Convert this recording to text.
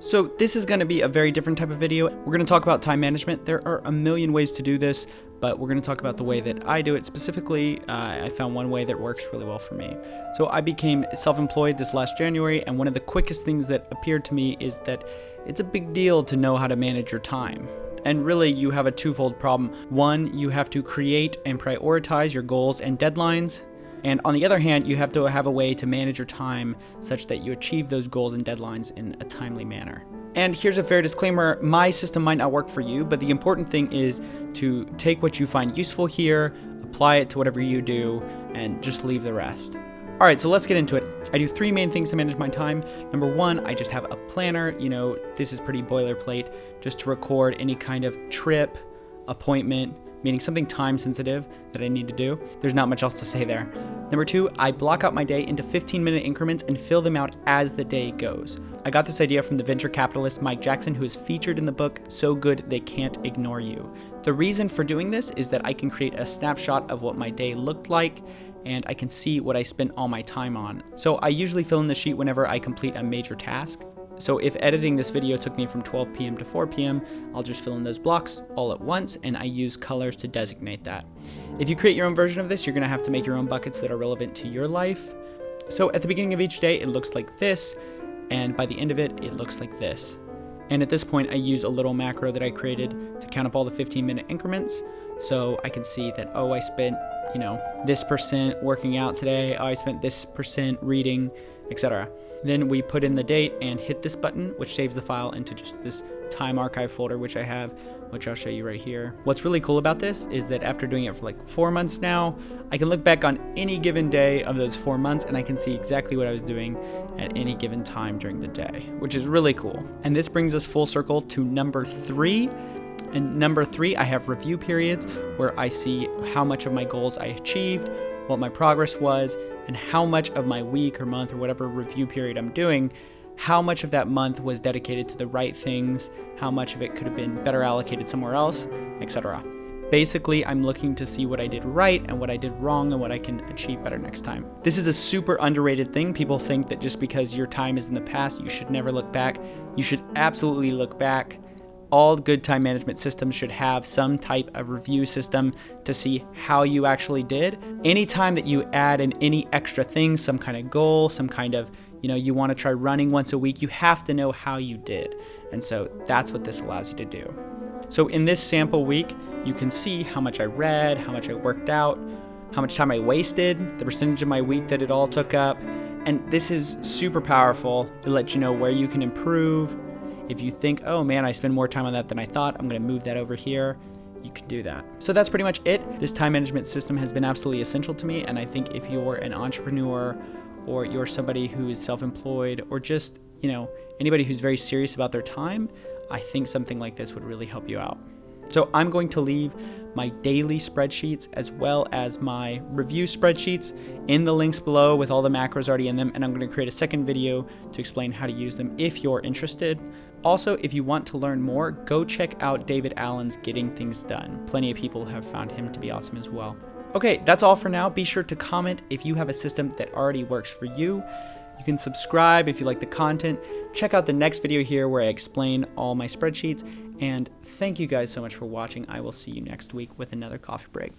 So this is going to be a very different type of video. We're going to talk about time management. There are a million ways to do this, but we're going to talk about the way that I do it specifically. I found one way that works really well for me. So I became self-employed this last January, and one of the quickest things that appeared to me is that it's a big deal to know how to manage your time. And really, you have a twofold problem. One, you have to create and prioritize your goals and deadlines. And on the other hand, you have to have a way to manage your time such that you achieve those goals and deadlines in a timely manner. And here's a fair disclaimer, my system might not work for you, but the important thing is to take what you find useful here, apply it to whatever you do, and just leave the rest. All right, so let's get into it. I do three main things to manage my time. Number one, I just have a planner. This is pretty boilerplate, just to record any kind of trip, appointment, meaning something time sensitive that I need to do. There's not much else to say there. Number two, I block out my day into 15-minute increments and fill them out as the day goes. I got this idea from the venture capitalist Mike Jackson, who is featured in the book So Good They Can't Ignore You. The reason for doing this is that I can create a snapshot of what my day looked like, and I can see what I spent all my time on. So I usually fill in the sheet whenever I complete a major task. So if editing this video took me from 12 p.m. to 4 p.m., I'll just fill in those blocks all at once, and I use colors to designate that. If you create your own version of this, you're gonna have to make your own buckets that are relevant to your life. So at the beginning of each day, it looks like this, and by the end of it, it looks like this. And at this point, I use a little macro that I created to count up all the 15-minute increments. So I can see that, oh, I spent, this % working out today, oh, I spent this % reading, etc. Then we put in the date and hit this button, which saves the file into just this time archive folder, which I have, which I'll show you right here. What's really cool about this is that after doing it for like 4 months now, I can look back on any given day of those 4 months and I can see exactly what I was doing at any given time during the day, which is really cool. And this brings us full circle to number 3. And number 3, I have review periods where I see how much of my goals I achieved, what my progress was, and how much of my week or month or whatever review period I'm doing, how much of that month was dedicated to the right things, how much of it could have been better allocated somewhere else, etc. Basically, I'm looking to see what I did right and what I did wrong and what I can achieve better next time. This is a super underrated thing. People think that just because your time is in the past, you should never look back. You should absolutely look back. All good time management systems should have some type of review system to see how you actually did. Anytime that you add in any extra thing, some kind of goal, some kind of, you want to try running once a week, you have to know how you did. And so that's what this allows you to do. So in this sample week, you can see how much I read, how much I worked out, how much time I wasted, the percentage of my week that it all took up. And this is super powerful. It lets you know where you can improve. If you think, oh man, I spend more time on that than I thought, I'm gonna move that over here, you can do that. So that's pretty much it. This time management system has been absolutely essential to me, and I think if you're an entrepreneur or you're somebody who is self-employed or just, anybody who's very serious about their time, I think something like this would really help you out. So I'm going to leave my daily spreadsheets as well as my review spreadsheets in the links below with all the macros already in them, and I'm going to create a second video to explain how to use them if you're interested. Also, if you want to learn more, go check out David Allen's Getting Things Done. Plenty of people have found him to be awesome as well. Okay, that's all for now. Be sure to comment if you have a system that already works for you. You can subscribe if you like the content. Check out the next video here where I explain all my spreadsheets. And thank you guys so much for watching. I will see you next week with another coffee break.